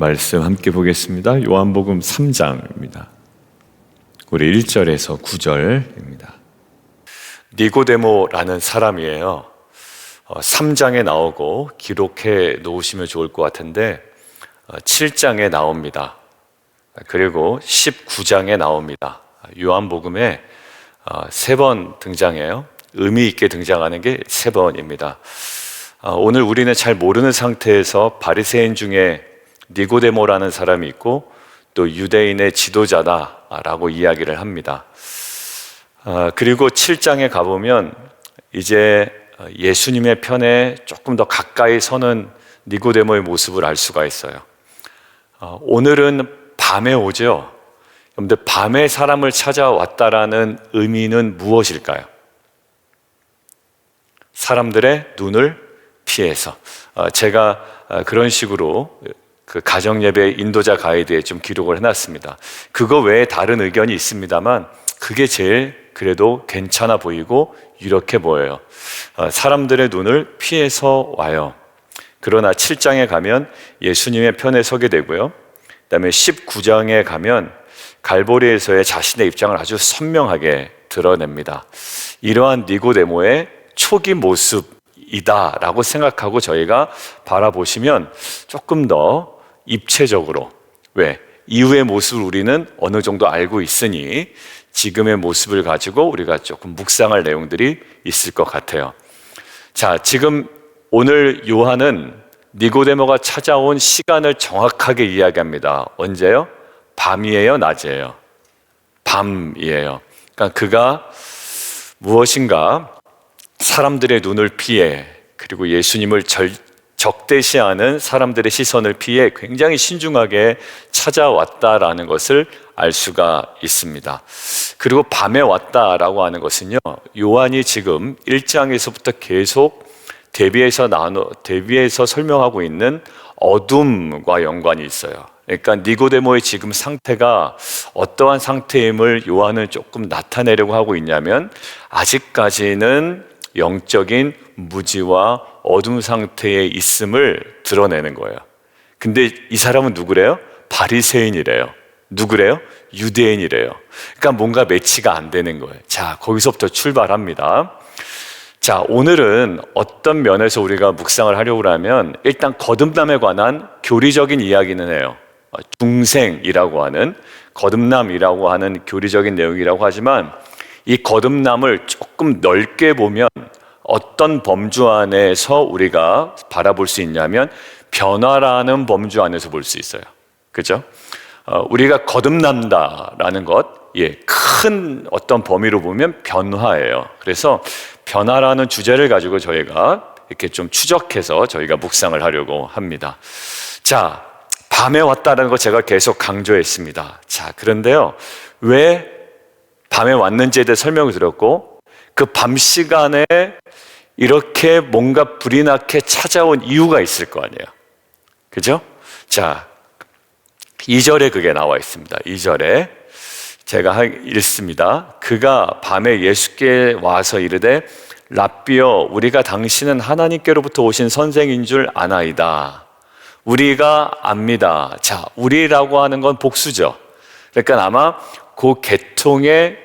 말씀 함께 보겠습니다. 요한복음 3장입니다. 우리 1절에서 9절입니다. 니고데모라는 사람이에요. 3장에 나오고 기록해 놓으시면 좋을 것 같은데 7장에 나옵니다. 그리고 19장에 나옵니다. 요한복음에 3번 등장해요. 의미 있게 등장하는 게 3번입니다. 오늘 우리는 잘 모르는 상태에서 바리새인 중에 니고데모라는 사람이 있고 또 유대인의 지도자다라고 이야기를 합니다. 그리고 7장에 가보면 이제 예수님의 편에 조금 더 가까이 서는 니고데모의 모습을 알 수가 있어요. 오늘은 밤에 오죠. 그런데 밤에 사람을 찾아왔다라는 의미는 무엇일까요? 사람들의 눈을 피해서. 제가 그런 식으로 그 가정예배 인도자 가이드에 좀 기록을 해놨습니다. 그거 외에 다른 의견이 있습니다만 그게 제일 그래도 괜찮아 보이고 이렇게 보여요. 사람들의 눈을 피해서 와요. 그러나 7장에 가면 예수님의 편에 서게 되고요. 그 다음에 19장에 가면 갈보리에서의 자신의 입장을 아주 선명하게 드러냅니다. 이러한 니고데모의 초기 모습이다라고 생각하고 저희가 바라보시면 조금 더 입체적으로, 왜? 이후의 모습을 우리는 어느 정도 알고 있으니 지금의 모습을 가지고 우리가 조금 묵상할 내용들이 있을 것 같아요. 자, 지금 오늘 요한은 니고데모가 찾아온 시간을 정확하게 이야기합니다. 언제요? 밤이에요? 낮이에요? 밤이에요. 그러니까 그가 무엇인가 사람들의 눈을 피해, 그리고 예수님을 적대시하는 사람들의 시선을 피해 굉장히 신중하게 찾아왔다라는 것을 알 수가 있습니다. 그리고 밤에 왔다라고 하는 것은요, 요한이 지금 1장에서부터 계속 대비해서 설명하고 있는 어둠과 연관이 있어요. 그러니까 니고데모의 지금 상태가 어떠한 상태임을 요한은 조금 나타내려고 하고 있냐면, 아직까지는 영적인 무지와 어둠 상태에 있음을 드러내는 거예요. 근데 이 사람은 누구래요? 바리새인이래요. 누구래요? 유대인이래요. 그러니까 뭔가 매치가 안 되는 거예요. 자, 거기서부터 출발합니다. 자, 오늘은 어떤 면에서 우리가 묵상을 하려고 하면 일단 거듭남에 관한 교리적인 이야기는 해요. 중생이라고 하는, 거듭남이라고 하는 교리적인 내용이라고 하지만 이 거듭남을 조금 넓게 보면 어떤 범주 안에서 우리가 바라볼 수 있냐면 변화라는 범주 안에서 볼 수 있어요. 그죠? 우리가 거듭난다라는 것, 큰 어떤 범위로 보면 변화예요. 그래서 변화라는 주제를 가지고 저희가 이렇게 좀 추적해서 저희가 묵상을 하려고 합니다. 자, 밤에 왔다는 거 제가 계속 강조했습니다. 자, 그런데요, 왜 밤에 왔는지에 대해 설명을 드렸고, 그 밤 시간에 이렇게 뭔가 불이 나게 찾아온 이유가 있을 거 아니에요. 그죠? 자, 2절에 그게 나와 있습니다. 2절에 제가 읽습니다. 그가 밤에 예수께 와서 이르되 랍비여, 우리가 당신은 하나님께로부터 오신 선생인 줄 아나이다. 우리가 압니다. 자, 우리라고 하는 건 복수죠. 그러니까 아마 그 계통의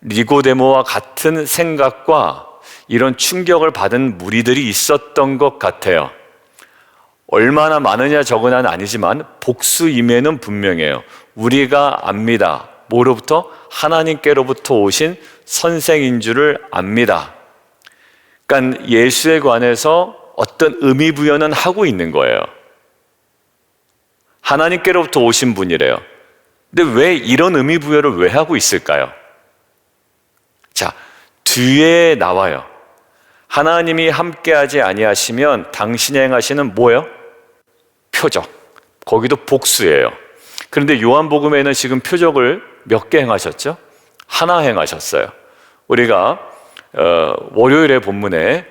니고데모와 같은 생각과 이런 충격을 받은 무리들이 있었던 것 같아요. 얼마나 많으냐 적으냐는 아니지만 복수임에는 분명해요. 우리가 압니다. 뭐로부터? 하나님께로부터 오신 선생인 줄을 압니다. 그러니까 예수에 관해서 어떤 의미 부여는 하고 있는 거예요. 하나님께로부터 오신 분이래요. 근데 왜 이런 의미 부여를 왜 하고 있을까요? 자, 뒤에 나와요. 하나님이 함께하지 아니하시면 당신이 행하시는 뭐예요? 표적. 거기도 복수예요. 그런데 요한복음에는 지금 표적을 몇 개 행하셨죠? 하나 행하셨어요. 우리가 월요일의 본문에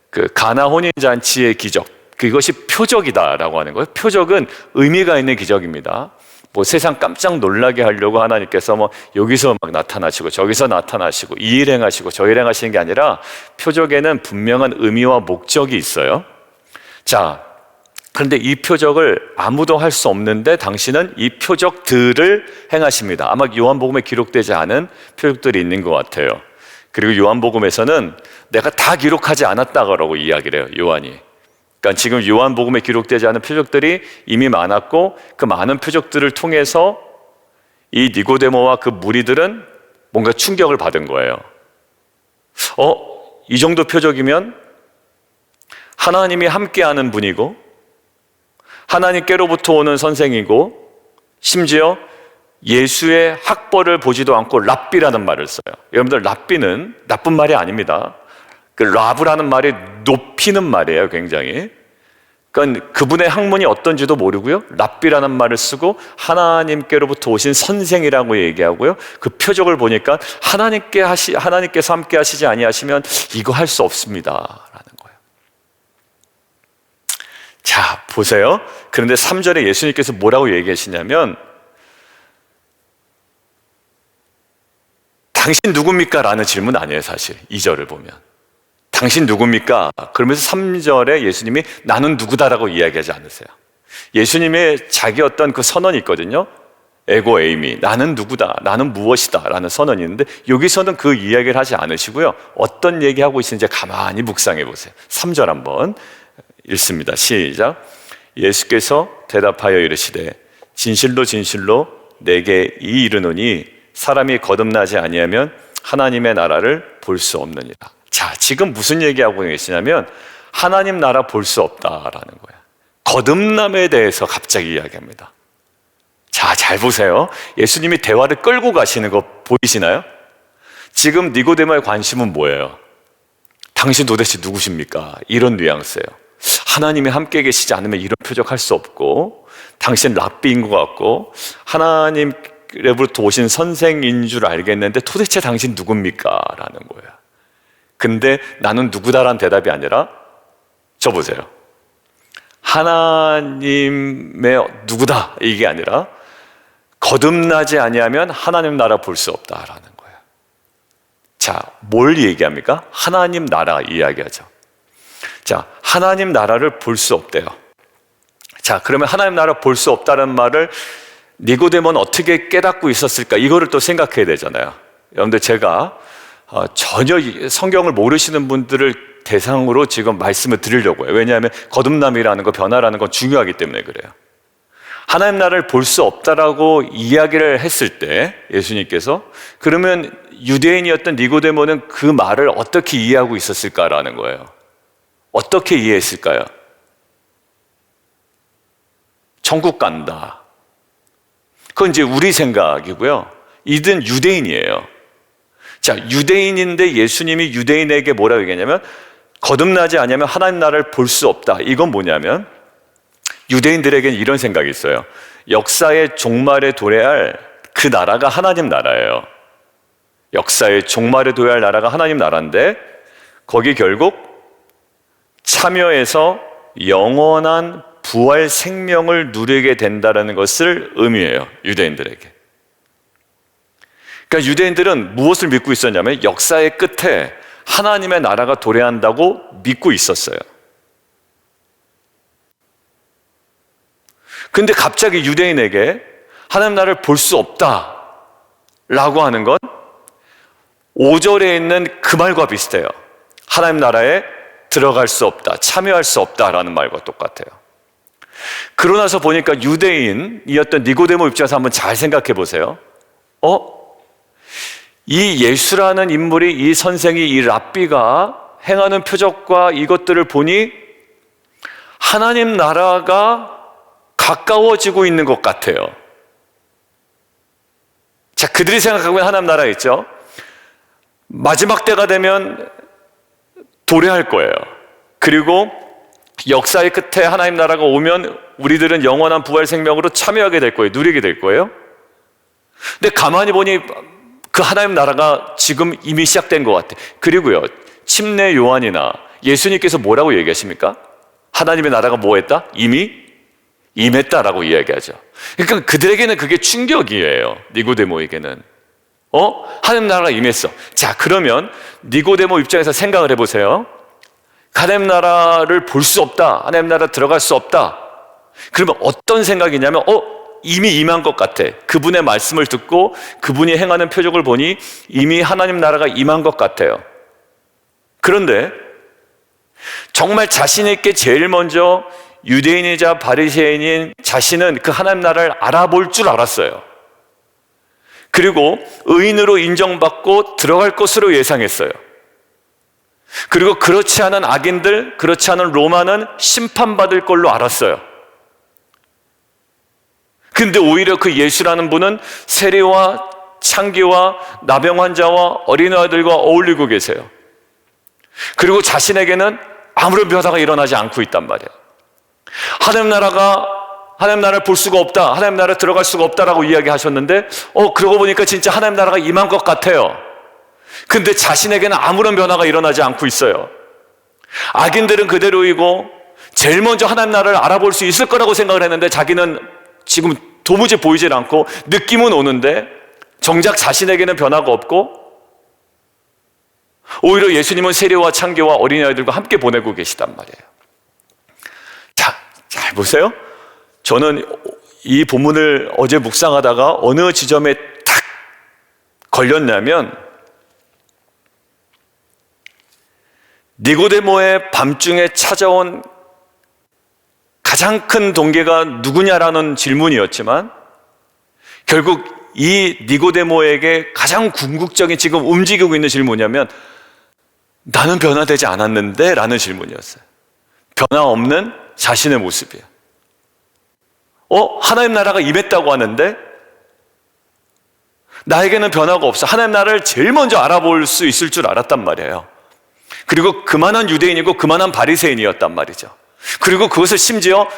그 가나 혼인잔치의 기적, 그것이 표적이다라고 하는 거예요. 표적은 의미가 있는 기적입니다. 뭐 세상 깜짝 놀라게 하려고 하나님께서 뭐 여기서 막 나타나시고 저기서 나타나시고 이 일 행하시고 저 일 행하시는 게 아니라 표적에는 분명한 의미와 목적이 있어요. 자, 그런데 이 표적을 아무도 할 수 없는데 당신은 이 표적들을 행하십니다. 아마 요한복음에 기록되지 않은 표적들이 있는 것 같아요. 그리고 요한복음에서는 내가 다 기록하지 않았다고 이야기를 해요, 요한이. 그러니까 지금 요한복음에 기록되지 않은 표적들이 이미 많았고, 그 많은 표적들을 통해서 이 니고데모와 그 무리들은 뭔가 충격을 받은 거예요. 이 정도 표적이면 하나님이 함께하는 분이고 하나님께로부터 오는 선생이고, 심지어 예수의 학벌을 보지도 않고 랍비라는 말을 써요. 여러분들, 랍비는 나쁜 말이 아닙니다. 그 라브라는 말이 높이는 말이에요, 굉장히. 그러니까 그분의 학문이 어떤지도 모르고요, 랍비라는 말을 쓰고 하나님께로부터 오신 선생이라고 얘기하고요, 그 표적을 보니까 하나님께서 함께 하시지 아니하시면 이거 할 수 없습니다 라는 거예요. 자, 보세요. 그런데 3절에 예수님께서 뭐라고 얘기하시냐면, 당신 누굽니까? 라는 질문 아니에요, 사실. 2절을 보면 당신 누굽니까? 그러면서 3절에 예수님이 나는 누구다라고 이야기하지 않으세요. 예수님의 자기 어떤 그 선언이 있거든요. 에고 에이미, 나는 누구다, 나는 무엇이다 라는 선언이 있는데, 여기서는 그 이야기를 하지 않으시고요, 어떤 얘기하고 있는지 가만히 묵상해 보세요. 3절 한번 읽습니다. 시작. 예수께서 대답하여 이르시되 진실로 진실로 내게 이르노니 사람이 거듭나지 아니하면 하나님의 나라를 볼 수 없느니라. 자, 지금 무슨 얘기하고 계시냐면 하나님 나라 볼 수 없다라는 거예요. 거듭남에 대해서 갑자기 이야기합니다. 자, 잘 보세요. 예수님이 대화를 끌고 가시는 거 보이시나요? 지금 니고데모의 관심은 뭐예요? 당신 도대체 누구십니까? 이런 뉘앙스예요. 하나님이 함께 계시지 않으면 이런 표적할 수 없고, 당신 랍비인 것 같고 하나님으로부터 오신 선생인 줄 알겠는데 도대체 당신 누굽니까? 라는 거예요. 근데 나는 누구다라는 대답이 아니라, 저 보세요. 하나님의 누구다 이게 아니라 거듭나지 아니하면 하나님 나라 볼 수 없다라는 거예요. 자, 뭘 얘기합니까? 하나님 나라 이야기하죠. 자, 하나님 나라를 볼 수 없대요. 자, 그러면 하나님 나라 볼 수 없다는 말을 니고데모는 어떻게 깨닫고 있었을까? 이거를 또 생각해야 되잖아요. 여러분들, 제가 전혀 성경을 모르시는 분들을 대상으로 지금 말씀을 드리려고 해요. 왜냐하면 거듭남이라는 거, 변화라는 건 중요하기 때문에 그래요. 하나님 나라를 볼 수 없다라고 이야기를 했을 때 예수님께서, 그러면 유대인이었던 니고데모는 그 말을 어떻게 이해하고 있었을까라는 거예요. 어떻게 이해했을까요? 천국 간다. 그건 이제 우리 생각이고요. 이든 유대인이에요. 자, 유대인인데 예수님이 유대인에게 뭐라고 얘기하냐면 거듭나지 않으면 하나님 나라를 볼 수 없다. 이건 뭐냐면 유대인들에게는 이런 생각이 있어요. 역사의 종말에 도래할 그 나라가 하나님 나라예요. 역사의 종말에 도래할 나라가 하나님 나라인데 거기 결국 참여해서 영원한 부활 생명을 누리게 된다는 것을 의미해요, 유대인들에게. 그러니까 유대인들은 무엇을 믿고 있었냐면 역사의 끝에 하나님의 나라가 도래한다고 믿고 있었어요. 근데 갑자기 유대인에게 하나님 나라를 볼 수 없다라고 하는 건 5절에 있는 그 말과 비슷해요. 하나님 나라에 들어갈 수 없다, 참여할 수 없다라는 말과 똑같아요. 그러고 나서 보니까 유대인이었던 니고데모 입장에서 한번 잘 생각해 보세요. 이 예수라는 인물이, 이 선생이, 이 랍비가 행하는 표적과 이것들을 보니 하나님 나라가 가까워지고 있는 것 같아요. 자, 그들이 생각하고 있는 하나님 나라 있죠? 마지막 때가 되면 도래할 거예요. 그리고 역사의 끝에 하나님 나라가 오면 우리들은 영원한 부활 생명으로 참여하게 될 거예요. 누리게 될 거예요. 근데 가만히 보니 그 하나님 나라가 지금 이미 시작된 것 같아요. 그리고요, 침례 요한이나 예수님께서 뭐라고 얘기하십니까? 하나님의 나라가 뭐 했다? 이미 임했다라고 이야기하죠. 그러니까 그들에게는 그게 충격이에요. 니고데모에게는. 하나님 나라가 임했어. 자, 그러면 니고데모 입장에서 생각을 해보세요. 하나님 나라를 볼 수 없다, 하나님 나라 들어갈 수 없다, 그러면 어떤 생각이냐면 이미 임한 것 같아. 그분의 말씀을 듣고 그분이 행하는 표적을 보니 이미 하나님 나라가 임한 것 같아요. 그런데 정말 자신 있게 제일 먼저 유대인이자 바리새인인 자신은 그 하나님 나라를 알아볼 줄 알았어요. 그리고 의인으로 인정받고 들어갈 것으로 예상했어요. 그리고 그렇지 않은 악인들, 그렇지 않은 로마는 심판받을 걸로 알았어요. 근데 오히려 그 예수라는 분은 세리와 창기와 나병 환자와 어린아이들과 어울리고 계세요. 그리고 자신에게는 아무런 변화가 일어나지 않고 있단 말이에요. 하나님 나라를 볼 수가 없다, 하나님 나라에 들어갈 수가 없다라고 이야기하셨는데 그러고 보니까 진짜 하나님 나라가 임한 것 같아요. 근데 자신에게는 아무런 변화가 일어나지 않고 있어요. 악인들은 그대로이고 제일 먼저 하나님 나라를 알아볼 수 있을 거라고 생각을 했는데 자기는 지금 도무지 보이질 않고 느낌은 오는데 정작 자신에게는 변화가 없고 오히려 예수님은 세리와 창기와 어린아이들과 함께 보내고 계시단 말이에요. 자, 잘 보세요. 저는 이 본문을 어제 묵상하다가 어느 지점에 탁 걸렸냐면 니고데모의 밤중에 찾아온 가장 큰 동기가 누구냐라는 질문이었지만 결국 이 니고데모에게 가장 궁극적인 지금 움직이고 있는 질문이 뭐냐면 나는 변화되지 않았는데? 라는 질문이었어요. 변화 없는 자신의 모습이에요. 하나님 나라가 임했다고 하는데 나에게는 변화가 없어. 하나님 나라를 제일 먼저 알아볼 수 있을 줄 알았단 말이에요. 그리고 그만한 유대인이고 그만한 바리새인이었단 말이죠. 그리고 그것을 심지어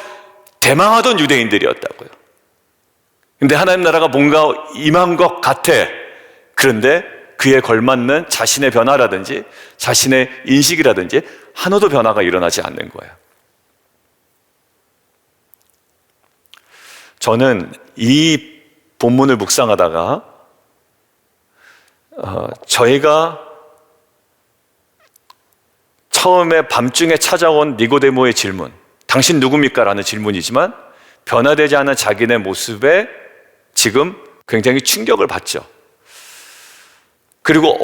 대망하던 유대인들이었다고요. 근데 하나님 나라가 뭔가 임한 것 같아. 그런데 그에 걸맞는 자신의 변화라든지 자신의 인식이라든지 하나도 변화가 일어나지 않는 거예요. 저는 이 본문을 묵상하다가 저희가 처음에 밤중에 찾아온 니고데모의 질문, 당신 누굽니까? 라는 질문이지만 변화되지 않은 자기네 모습에 지금 굉장히 충격을 받죠. 그리고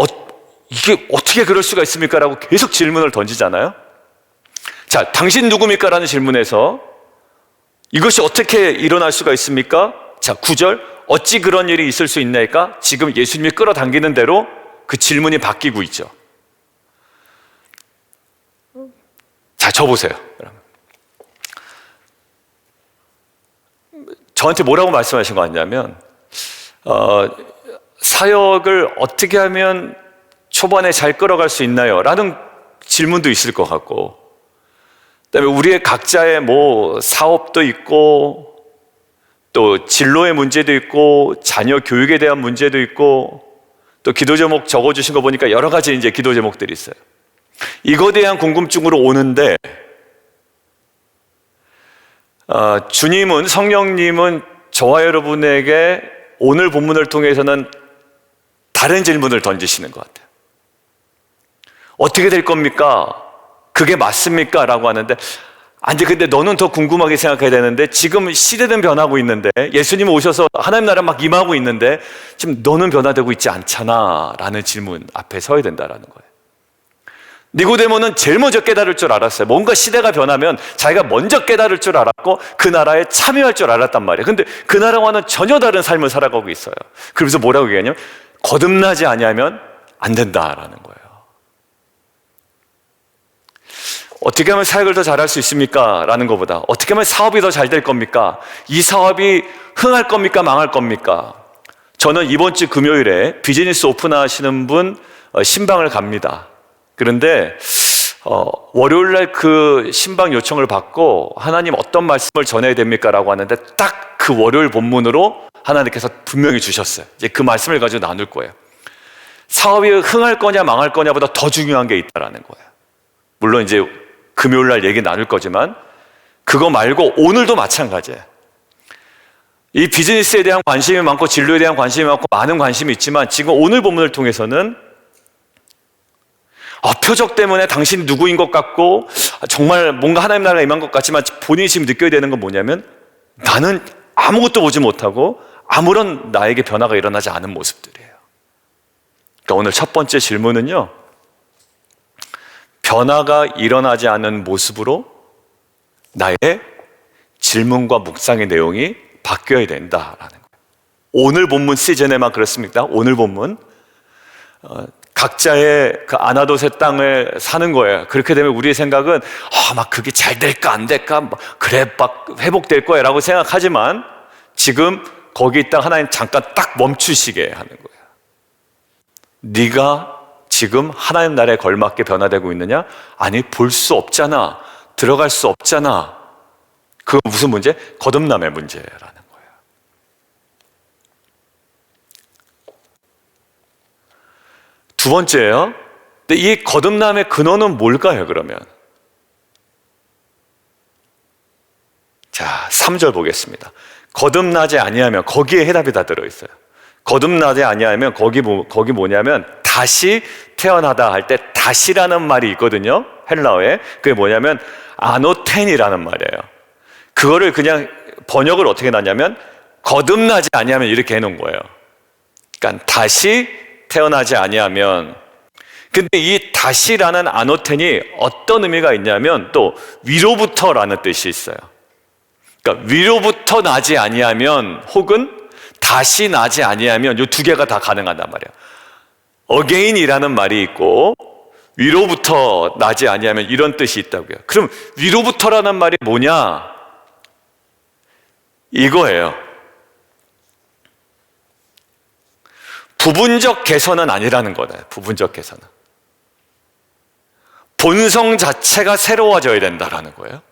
이게 어떻게 그럴 수가 있습니까? 라고 계속 질문을 던지잖아요. 자, 당신 누굽니까? 라는 질문에서 이것이 어떻게 일어날 수가 있습니까? 자, 9절, 어찌 그런 일이 있을 수 있나이까? 지금 예수님이 끌어당기는 대로 그 질문이 바뀌고 있죠. 자, 저 보세요. 저한테 뭐라고 말씀하신 거 같냐면 사역을 어떻게 하면 초반에 잘 끌어갈 수 있나요? 라는 질문도 있을 것 같고, 그다음에 우리의 각자의 사업도 있고 또 진로의 문제도 있고 자녀 교육에 대한 문제도 있고 또 기도 제목 적어주신 거 보니까 여러 가지 이제 기도 제목들이 있어요. 이거에 대한 궁금증으로 오는데 주님은, 성령님은 저와 여러분에게 오늘 본문을 통해서는 다른 질문을 던지시는 것 같아요. 어떻게 될 겁니까? 그게 맞습니까? 라고 하는데 아니 근데 너는 더 궁금하게 생각해야 되는데 지금 시대는 변하고 있는데 예수님 오셔서 하나님 나라 막 임하고 있는데 지금 너는 변화되고 있지 않잖아 라는 질문 앞에 서야 된다라는 거예요. 니고데모는 제일 먼저 깨달을 줄 알았어요. 뭔가 시대가 변하면 자기가 먼저 깨달을 줄 알았고 그 나라에 참여할 줄 알았단 말이에요. 근데 그 나라와는 전혀 다른 삶을 살아가고 있어요. 그러면서 뭐라고 얘기하냐면 거듭나지 아니하면 안 된다라는 거예요. 어떻게 하면 사역을 더 잘할 수 있습니까? 라는 것보다 어떻게 하면 사업이 더 잘 될 겁니까? 이 사업이 흥할 겁니까? 망할 겁니까? 저는 이번 주 금요일에 비즈니스 오픈하시는 분 신방을 갑니다. 그런데 월요일날 그 신방 요청을 받고 하나님 어떤 말씀을 전해야 됩니까? 라고 하는데 딱 그 월요일 본문으로 하나님께서 분명히 주셨어요. 이제 그 말씀을 가지고 나눌 거예요. 사업이 흥할 거냐 망할 거냐보다 더 중요한 게 있다라는 거예요. 물론 이제 금요일날 얘기 나눌 거지만 그거 말고 오늘도 마찬가지예요. 이 비즈니스에 대한 관심이 많고 진로에 대한 관심이 많고 많은 관심이 있지만 지금 오늘 본문을 통해서는 표적 때문에 당신이 누구인 것 같고 정말 뭔가 하나님 나라가 임한 것 같지만 본인이 지금 느껴야 되는 건 뭐냐면 나는 아무것도 보지 못하고 아무런 나에게 변화가 일어나지 않은 모습들이에요. 그러니까 오늘 첫 번째 질문은요, 변화가 일어나지 않은 모습으로 나의 질문과 묵상의 내용이 바뀌어야 된다라는 거예요. 오늘 본문 시즌에만 그렇습니까? 오늘 본문 각자의 그 아나돗의 땅을 사는 거예요. 그렇게 되면 우리의 생각은 막 그게 잘 될까 안 될까 그래 막 회복될 거야 라고 생각하지만 지금 거기 있다가 하나님 잠깐 딱 멈추시게 하는 거예요. 네가 지금 하나님 나라에 걸맞게 변화되고 있느냐? 아니, 볼 수 없잖아. 들어갈 수 없잖아. 그거 무슨 문제? 거듭남의 문제라는 거예요. 두 번째예요. 근데 이 거듭남의 근원은 뭘까요, 그러면? 자, 3절 보겠습니다. 거듭나지 아니하면, 거기에 해답이 다 들어있어요. 거듭나지 아니하면 거기 뭐냐면 다시 태어나다 할 때 다시라는 말이 있거든요, 헬라어에. 그게 뭐냐면 아노텐이라는 말이에요. 그거를 그냥 번역을 어떻게 놨냐면 거듭나지 아니하면 이렇게 해놓은 거예요. 그러니까 다시 태어나지 아니하면. 근데 이 다시라는 아노텐이 어떤 의미가 있냐면 또 위로부터라는 뜻이 있어요. 그러니까 위로부터 나지 아니하면 혹은 다시 나지 아니하면 이 두 개가 다 가능하단 말이에요. again이라는 말이 있고 위로부터 나지 아니하면 이런 뜻이 있다고요. 그럼 위로부터라는 말이 뭐냐? 이거예요. 부분적 개선은 아니라는 거다. 부분적 개선은 본성 자체가 새로워져야 된다라는 거예요.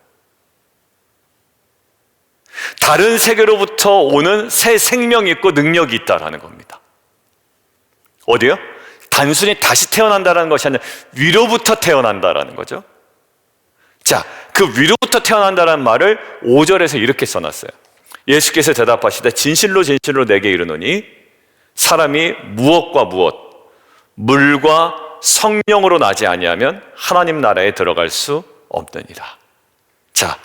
다른 세계로부터 오는 새 생명이 있고 능력이 있다라는 겁니다. 어디요? 단순히 다시 태어난다는 것이 아니라 위로부터 태어난다라는 거죠. 자, 그 위로부터 태어난다는 말을 5절에서 이렇게 써놨어요. 예수께서 대답하시되 진실로 진실로 내게 이르노니 사람이 무엇과 무엇, 물과 성령으로 나지 아니하면 하나님 나라에 들어갈 수 없느니라. 자,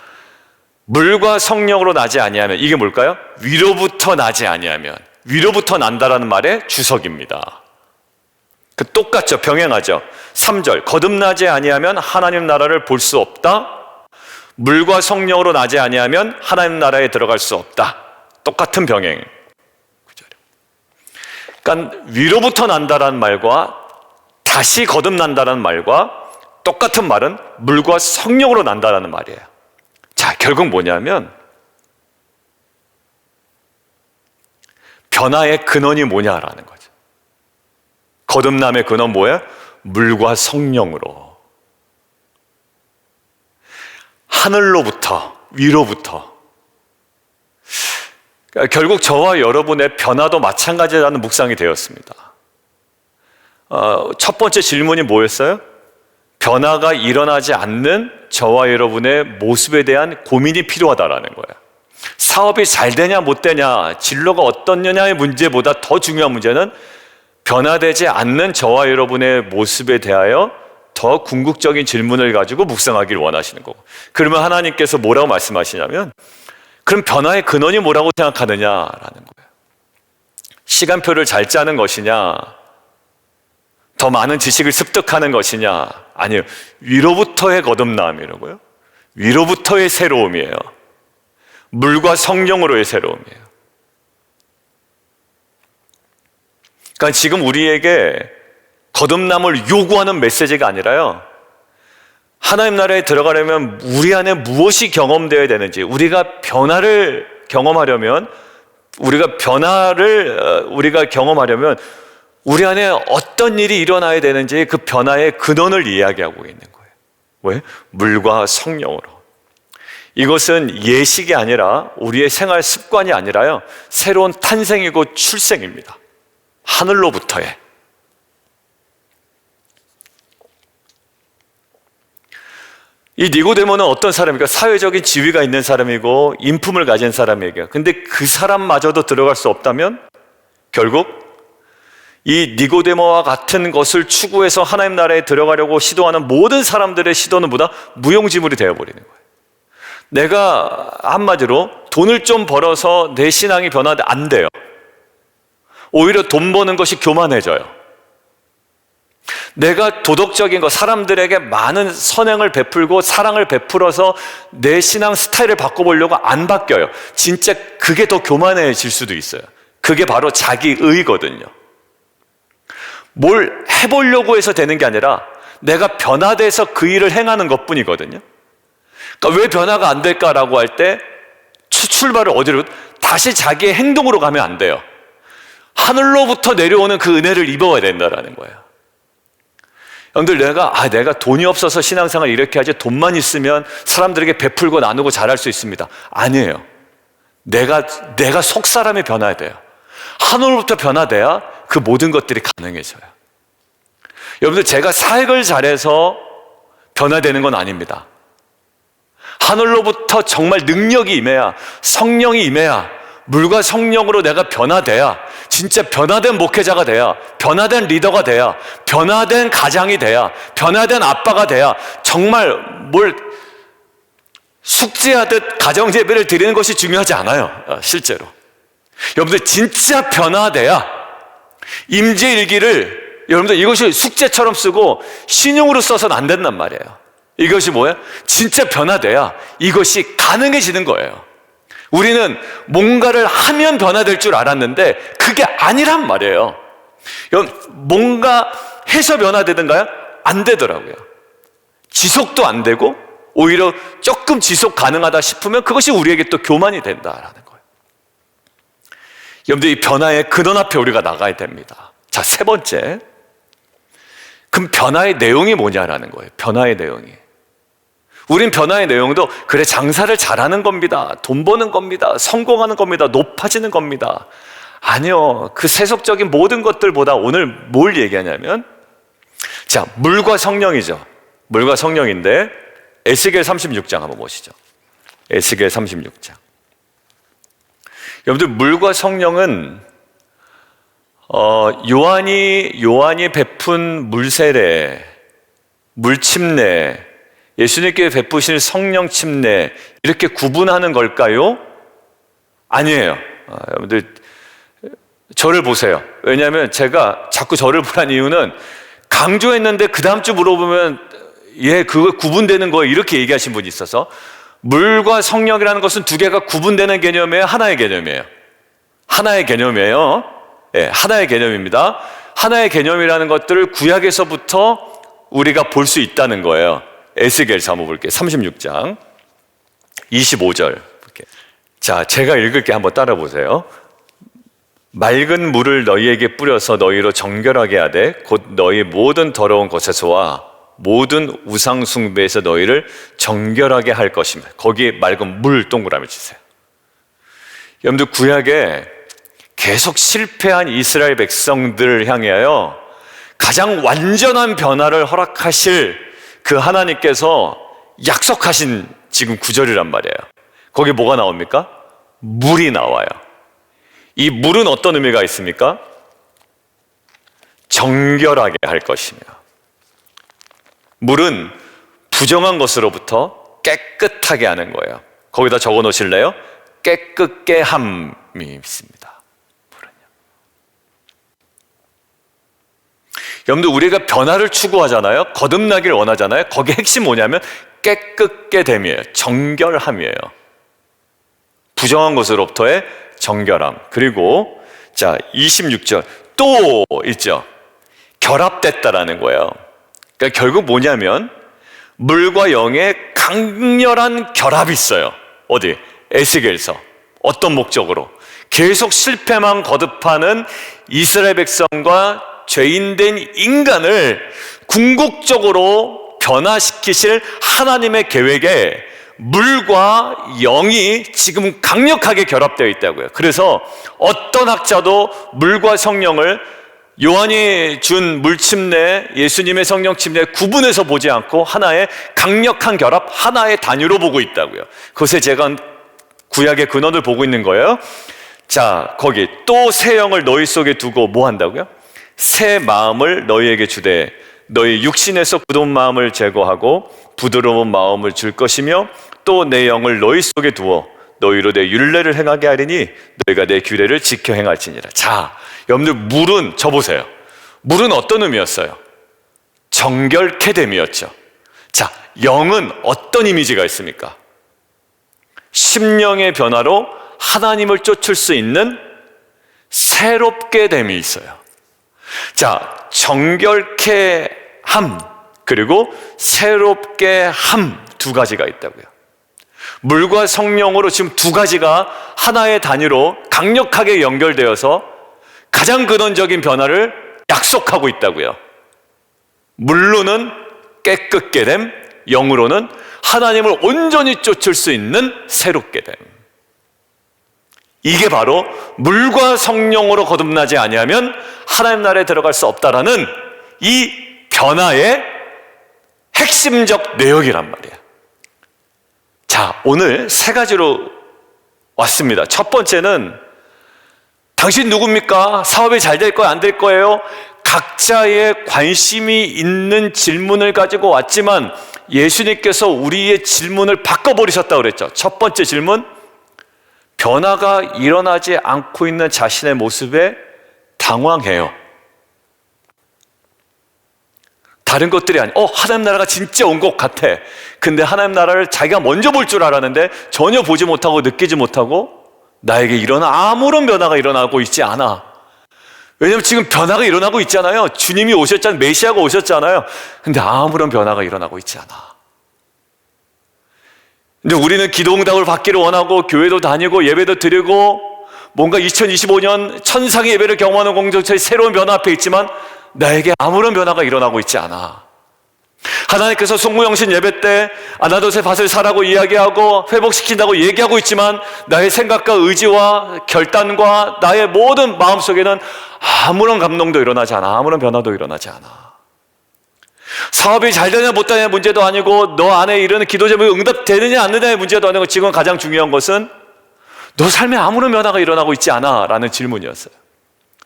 물과 성령으로 나지 아니하면 이게 뭘까요? 위로부터 나지 아니하면, 위로부터 난다라는 말의 주석입니다. 그 똑같죠. 병행하죠. 3절 거듭나지 아니하면 하나님 나라를 볼 수 없다. 물과 성령으로 나지 아니하면 하나님 나라에 들어갈 수 없다. 똑같은 병행. 그러니까 위로부터 난다라는 말과 다시 거듭난다라는 말과 똑같은 말은 물과 성령으로 난다라는 말이에요. 자, 결국 뭐냐면 변화의 근원이 뭐냐라는 거죠. 거듭남의 근원 뭐예요? 물과 성령으로, 하늘로부터, 위로부터. 그러니까 결국 저와 여러분의 변화도 마찬가지라는 묵상이 되었습니다. 첫 번째 질문이 뭐였어요? 변화가 일어나지 않는 저와 여러분의 모습에 대한 고민이 필요하다라는 거예요. 사업이 잘 되냐 못 되냐, 진로가 어떻느냐의 문제보다 더 중요한 문제는 변화되지 않는 저와 여러분의 모습에 대하여 더 궁극적인 질문을 가지고 묵상하기를 원하시는 거고, 그러면 하나님께서 뭐라고 말씀하시냐면 그럼 변화의 근원이 뭐라고 생각하느냐라는 거예요. 시간표를 잘 짜는 것이냐, 더 많은 지식을 습득하는 것이냐, 아니요, 위로부터의 거듭남이라고요. 위로부터의 새로움이에요. 물과 성령으로의 새로움이에요. 그러니까 지금 우리에게 거듭남을 요구하는 메시지가 아니라요, 하나님 나라에 들어가려면 우리 안에 무엇이 경험되어야 되는지, 우리가 변화를 경험하려면 우리 안에 어떤 일이 일어나야 되는지 그 변화의 근원을 이야기하고 있는 거예요. 왜? 물과 성령으로. 이것은 예식이 아니라 우리의 생활 습관이 아니라요, 새로운 탄생이고 출생입니다. 하늘로부터의. 이 니고데모는 어떤 사람입니까? 사회적인 지위가 있는 사람이고 인품을 가진 사람이에요. 근데 그 사람마저도 들어갈 수 없다면 결국 이 니고데모와 같은 것을 추구해서 하나님 나라에 들어가려고 시도하는 모든 사람들의 시도는 보다 무용지물이 되어버리는 거예요. 내가 한마디로 돈을 좀 벌어서 내 신앙이 변화돼 안 돼요. 오히려 돈 버는 것이 교만해져요. 내가 도덕적인 것, 사람들에게 많은 선행을 베풀고 사랑을 베풀어서 내 신앙 스타일을 바꿔보려고 안 바뀌어요. 진짜 그게 더 교만해질 수도 있어요. 그게 바로 자기의거든요. 뭘 해보려고 해서 되는 게 아니라 내가 변화돼서 그 일을 행하는 것뿐이거든요. 그러니까 왜 변화가 안 될까라고 할 때 출발을 어디로? 다시 자기의 행동으로 가면 안 돼요. 하늘로부터 내려오는 그 은혜를 입어야 된다라는 거예요. 형들, 내가 돈이 없어서 신앙생활 이렇게 하지, 돈만 있으면 사람들에게 베풀고 나누고 잘할 수 있습니다. 아니에요. 내가 속 사람이 변화해야 돼요. 하늘로부터 변화돼야 그 모든 것들이 가능해져요. 여러분들, 제가 사역을 잘해서 변화되는 건 아닙니다. 하늘로부터 정말 능력이 임해야, 성령이 임해야, 물과 성령으로 내가 변화돼야, 진짜 변화된 목회자가 돼야, 변화된 리더가 돼야, 변화된 가장이 돼야, 변화된 아빠가 돼야, 정말 뭘 숙제하듯 가정예배를 드리는 것이 중요하지 않아요. 실제로 여러분들, 진짜 변화돼야 임재일기를 여러분들 이것이 숙제처럼 쓰고 신용으로 써서는 안 된단 말이에요. 이것이 뭐예요? 진짜 변화돼야 이것이 가능해지는 거예요. 우리는 뭔가를 하면 변화될 줄 알았는데 그게 아니란 말이에요. 뭔가 해서 변화되던가요? 안 되더라고요. 지속도 안 되고 오히려 조금 지속 가능하다 싶으면 그것이 우리에게 또 교만이 된다라는 거예요. 여러분들, 이 변화의 근원 앞에 우리가 나가야 됩니다. 자, 세 번째, 그럼 변화의 내용이 뭐냐라는 거예요. 변화의 내용이. 우린 변화의 내용도 그래, 장사를 잘하는 겁니다, 돈 버는 겁니다, 성공하는 겁니다, 높아지는 겁니다. 아니요. 그 세속적인 모든 것들보다 오늘 뭘 얘기하냐면, 자, 물과 성령이죠. 물과 성령인데 에스겔 36장 한번 보시죠. 에스겔 36장. 여러분들, 물과 성령은 요한이 베푼 물세례, 물침례, 예수님께 베푸실 성령 침례, 이렇게 구분하는 걸까요? 아니에요. 여러분들, 저를 보세요. 왜냐하면 제가 자꾸 저를 보란 이유는, 강조했는데 그 다음 주 물어보면 그거 구분되는 거예요, 이렇게 얘기하신 분이 있어서. 물과 성령이라는 것은 두 개가 구분되는 개념이에요, 하나의 개념이에요? 하나의 개념이에요. 하나의 개념입니다. 하나의 개념이라는 것들을 구약에서부터 우리가 볼 수 있다는 거예요. 에스겔서 한번 볼게요. 36장 25절 볼게요. 자, 제가 읽을게, 한번 따라 보세요. 맑은 물을 너희에게 뿌려서 너희로 정결하게 하되 곧 너희 모든 더러운 것에서와 모든 우상 숭배에서 너희를 정결하게 할 것입니다. 거기에 맑은 물 동그라미 치세요. 여러분들, 구약에 계속 실패한 이스라엘 백성들을 향하여 가장 완전한 변화를 허락하실 그 하나님께서 약속하신 지금 구절이란 말이에요. 거기에 뭐가 나옵니까? 물이 나와요. 이 물은 어떤 의미가 있습니까? 정결하게 할 것이며, 물은 부정한 것으로부터 깨끗하게 하는 거예요. 거기다 적어 놓으실래요? 깨끗게 함이 있습니다. 여러분들, 우리가 변화를 추구하잖아요. 거듭나기를 원하잖아요. 거기에 핵심 뭐냐면 깨끗게 됨이에요. 정결함이에요. 부정한 것으로부터의 정결함. 그리고 자, 26절 또 있죠. 결합됐다라는 거예요. 그러니까 결국 뭐냐면 물과 영의 강렬한 결합이 있어요. 어디? 에스겔서. 어떤 목적으로? 계속 실패만 거듭하는 이스라엘 백성과 죄인된 인간을 궁극적으로 변화시키실 하나님의 계획에 물과 영이 지금 강력하게 결합되어 있다고요. 그래서 어떤 학자도 물과 성령을 요한이 준 물침례, 예수님의 성령 침례 구분해서 보지 않고 하나의 강력한 결합, 하나의 단위로 보고 있다고요. 그것에 제가 구약의 근원을 보고 있는 거예요. 자, 거기 또 새 영을 너희 속에 두고 뭐 한다고요? 새 마음을 너희에게 주되 너희 육신에서 굳은 마음을 제거하고 부드러운 마음을 줄 것이며 또 내 영을 너희 속에 두어 너희로 내 율례를 행하게 하리니 너희가 내 규례를 지켜 행할지니라. 자, 여러분들 물은 저 보세요. 물은 어떤 의미였어요? 정결케 됨이었죠. 자, 영은 어떤 이미지가 있습니까? 심령의 변화로 하나님을 쫓을 수 있는 새롭게 됨이 있어요. 자, 정결케 함 그리고 새롭게 함 두 가지가 있다고요. 물과 성령으로 지금 두 가지가 하나의 단위로 강력하게 연결되어서 가장 근원적인 변화를 약속하고 있다고요. 물로는 깨끗게 됨, 영으로는 하나님을 온전히 쫓을 수 있는 새롭게 됨. 이게 바로 물과 성령으로 거듭나지 아니하면 하나님 나라에 들어갈 수 없다라는 이 변화의 핵심적 내용이란 말이에요. 자, 오늘 세 가지로 왔습니다. 첫 번째는 당신 누굽니까? 사업이 잘 될 거예요? 안 될 거예요? 각자의 관심이 있는 질문을 가지고 왔지만 예수님께서 우리의 질문을 바꿔버리셨다고 그랬죠. 첫 번째 질문, 변화가 일어나지 않고 있는 자신의 모습에 당황해요. 다른 것들이 하나님 나라가 진짜 온 것 같아. 근데 하나님 나라를 자기가 먼저 볼 줄 알았는데 전혀 보지 못하고 느끼지 못하고 나에게 아무런 변화가 일어나고 있지 않아. 왜냐하면 지금 변화가 일어나고 있잖아요. 주님이 오셨잖아요. 메시아가 오셨잖아요. 근데 아무런 변화가 일어나고 있지 않아. 근데 우리는 기도응답을 받기를 원하고 교회도 다니고 예배도 드리고 뭔가 2025년 천상의 예배를 경험하는 공동체의 새로운 변화 앞에 있지만 나에게 아무런 변화가 일어나고 있지 않아. 하나님께서 송무영신 예배 때 아나돗의 밭을 사라고 이야기하고 회복시킨다고 얘기하고 있지만 나의 생각과 의지와 결단과 나의 모든 마음속에는 아무런 감동도 일어나지 않아. 아무런 변화도 일어나지 않아. 사업이 잘 되냐 못 되냐의 문제도 아니고 너 안에 이르는 기도 제목이 응답되느냐 안 되느냐의 문제도 아니고 지금 가장 중요한 것은 너 삶에 아무런 변화가 일어나고 있지 않아 라는 질문이었어요.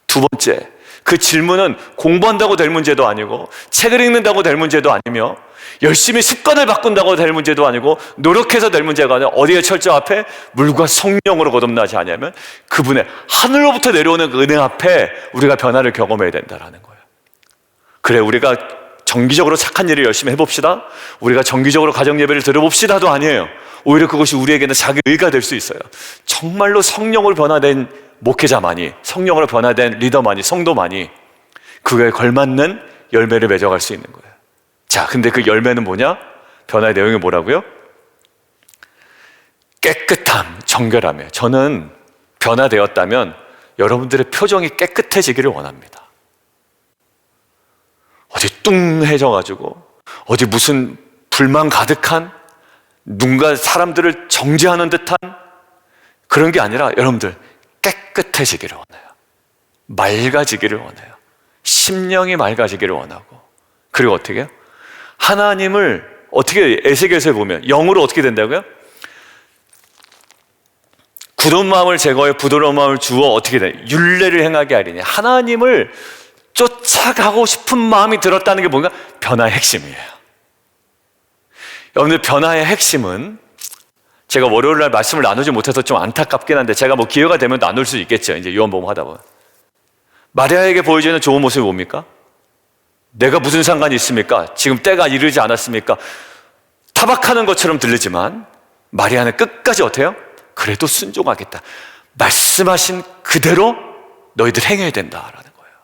두 번째, 그 질문은 공부한다고 될 문제도 아니고 책을 읽는다고 될 문제도 아니며 열심히 습관을 바꾼다고 될 문제도 아니고 노력해서 될 문제가 아니라 어디에 철저 앞에 물과 성령으로 거듭나지 않으면 그분의 하늘로부터 내려오는 그 은혜 앞에 우리가 변화를 경험해야 된다는 거예요. 그래, 우리가 정기적으로 착한 일을 열심히 해봅시다. 우리가 정기적으로 가정예배를 들어봅시다도 아니에요. 오히려 그것이 우리에게는 자기 의가 될 수 있어요. 정말로 성령으로 변화된 목회자만이, 성령으로 변화된 리더만이, 성도만이 그거에 걸맞는 열매를 맺어갈 수 있는 거예요. 자, 근데 그 열매는 뭐냐? 변화의 내용이 뭐라고요? 깨끗함, 정결함이에요. 저는 변화되었다면 여러분들의 표정이 깨끗해지기를 원합니다. 어디 뚱해져가지고 어디 무슨 불만 가득한 누군가 사람들을 정죄하는 듯한 그런 게 아니라 여러분들 깨끗해지기를 원해요. 맑아지기를 원해요. 심령이 맑아지기를 원하고, 그리고 어떻게 해요? 하나님을 어떻게 에스겔서에 보면 영으로 어떻게 된다고요? 굳은 마음을 제거해 부드러운 마음을 주어 어떻게 돼? 율례를 행하게 하리니. 하나님을 쫓아가고 싶은 마음이 들었다는 게 뭔가 변화의 핵심이에요. 여러분들, 변화의 핵심은 제가 월요일 날 말씀을 나누지 못해서 좀 안타깝긴 한데 제가 뭐 기회가 되면 나눌 수 있겠죠. 이제 요한복음 하다 보면. 마리아에게 보여지는 좋은 모습이 뭡니까? 내가 무슨 상관이 있습니까? 지금 때가 이르지 않았습니까? 타박하는 것처럼 들리지만 마리아는 끝까지 어때요? 그래도 순종하겠다. 말씀하신 그대로 너희들 행해야 된다라는 거예요.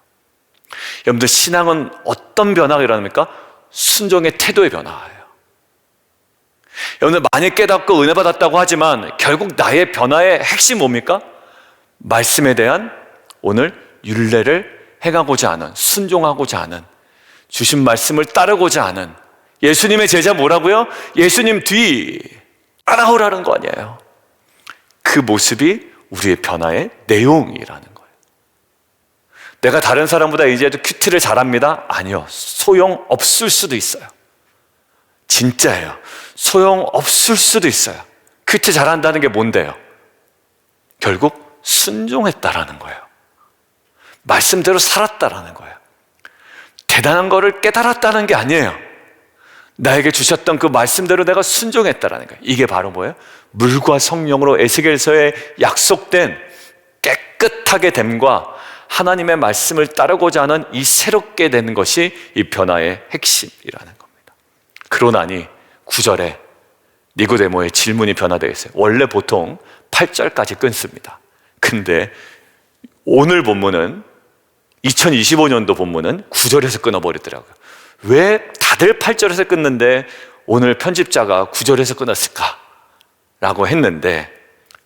여러분들, 신앙은 어떤 변화가 일어납니까? 순종의 태도의 변화예요. 여러분들, 많이 깨닫고 은혜 받았다고 하지만 결국 나의 변화의 핵심 뭡니까? 말씀에 대한 오늘 율례를 행하고자 하는, 순종하고자 하는, 주신 말씀을 따르고자 하는 예수님의 제자 뭐라고요? 예수님 뒤 따라오라는 거 아니에요. 그 모습이 우리의 변화의 내용이라는 거예요. 내가 다른 사람보다 이제도 큐티를 잘합니다? 아니요. 소용없을 수도 있어요. 진짜예요. 소용없을 수도 있어요. 큐티 잘한다는 게 뭔데요? 결국 순종했다라는 거예요. 말씀대로 살았다라는 거예요. 대단한 거를 깨달았다는 게 아니에요. 나에게 주셨던 그 말씀대로 내가 순종했다라는 거예요. 이게 바로 뭐예요? 물과 성령으로 에스겔서에 약속된 깨끗하게 됨과 하나님의 말씀을 따르고자 하는 이 새롭게 되는 것이 이 변화의 핵심이라는 겁니다. 그러나니 9절에 니고데모의 질문이 변화되어 있어요. 원래 보통 8절까지 끊습니다. 근데 오늘 본문은 2025년도 본문은 9절에서 끊어버리더라고요. 왜 다들 8절에서 끊는데 오늘 편집자가 9절에서 끊었을까? 라고 했는데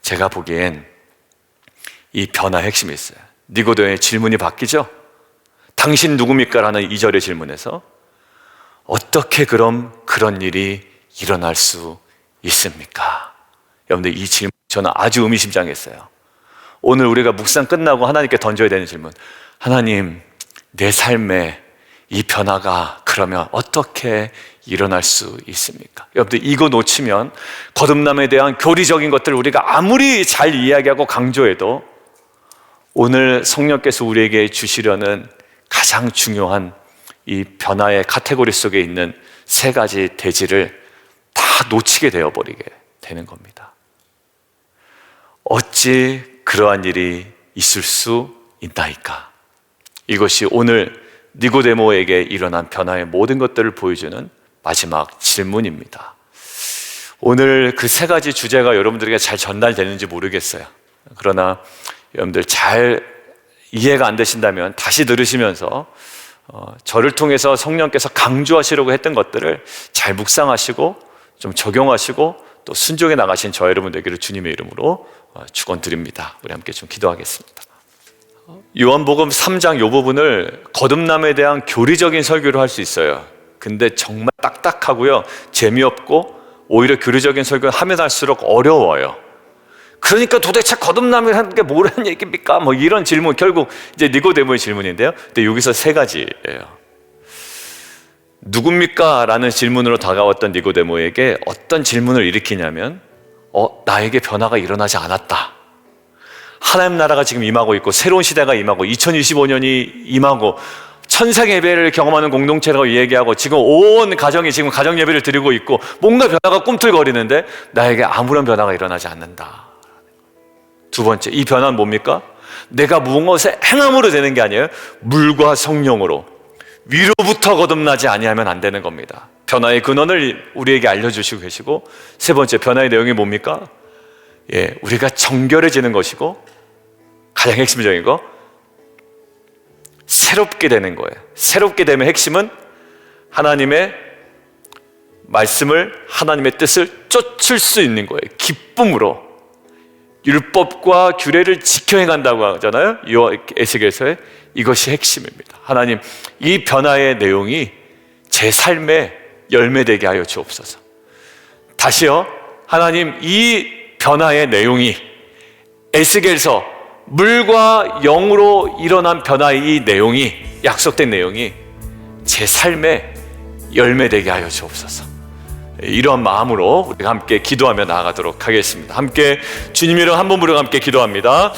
제가 보기엔 이 변화의 핵심이 있어요. 니고데모의 질문이 바뀌죠? 당신 누굽니까? 라는 2절의 질문에서 어떻게 그럼 그런 일이 일어날 수 있습니까? 여러분들 이 질문 저는 아주 의미심장했어요. 오늘 우리가 묵상 끝나고 하나님께 던져야 되는 질문, 하나님, 내 삶에 이 변화가 그러면 어떻게 일어날 수 있습니까? 여러분들 이거 놓치면 거듭남에 대한 교리적인 것들을 우리가 아무리 잘 이야기하고 강조해도 오늘 성령께서 우리에게 주시려는 가장 중요한 이 변화의 카테고리 속에 있는 세 가지 대지를 다 놓치게 되어버리게 되는 겁니다. 어찌 그러한 일이 있을 수 있나이까? 이것이 오늘 니고데모에게 일어난 변화의 모든 것들을 보여주는 마지막 질문입니다. 오늘 그 세 가지 주제가 여러분들에게 잘 전달되는지 모르겠어요. 그러나 여러분들 잘 이해가 안 되신다면 다시 들으시면서 저를 통해서 성령께서 강조하시려고 했던 것들을 잘 묵상하시고 좀 적용하시고 또 순종해 나가신 저 여러분 되기를 주님의 이름으로 축원드립니다. 우리 함께 좀 기도하겠습니다. 요한복음 3장 이 부분을 거듭남에 대한 교리적인 설교를 할 수 있어요. 근데 정말 딱딱하고요, 재미없고 오히려 교리적인 설교를 하면 할수록 어려워요. 그러니까 도대체 거듭남이라는 게 뭐라는 얘기입니까? 뭐 이런 질문, 결국 이제 니고데모의 질문인데요. 근데 여기서 세 가지예요. 누굽니까? 라는 질문으로 다가왔던 니고데모에게 어떤 질문을 일으키냐면 나에게 변화가 일어나지 않았다. 하나님 나라가 지금 임하고 있고 새로운 시대가 임하고 2025년이 임하고 천상 예배를 경험하는 공동체라고 얘기하고 지금 온 가정이 지금 가정 예배를 드리고 있고 뭔가 변화가 꿈틀거리는데 나에게 아무런 변화가 일어나지 않는다. 두 번째, 이 변화는 뭡니까? 내가 무엇에 행함으로 되는 게 아니에요. 물과 성령으로 위로부터 거듭나지 아니하면 안 되는 겁니다. 변화의 근원을 우리에게 알려주시고 계시고, 세 번째, 변화의 내용이 뭡니까? 우리가 정결해지는 것이고, 가장 핵심적인 거, 새롭게 되는 거예요. 새롭게 되면 핵심은 하나님의 말씀을, 하나님의 뜻을 쫓을 수 있는 거예요. 기쁨으로 율법과 규례를 지켜 행한다고 하잖아요. 에스겔서에 이것이 핵심입니다. 하나님, 이 변화의 내용이 제 삶에 열매되게 하여 주옵소서. 다시요, 하나님, 이 변화의 내용이 에스겔서 물과 영으로 일어난 변화의 이 내용이, 약속된 내용이 제 삶에 열매되게 하여 주옵소서. 이러한 마음으로 우리가 함께 기도하며 나아가도록 하겠습니다. 함께 주님 이름 한 번 부르고 함께 기도합니다.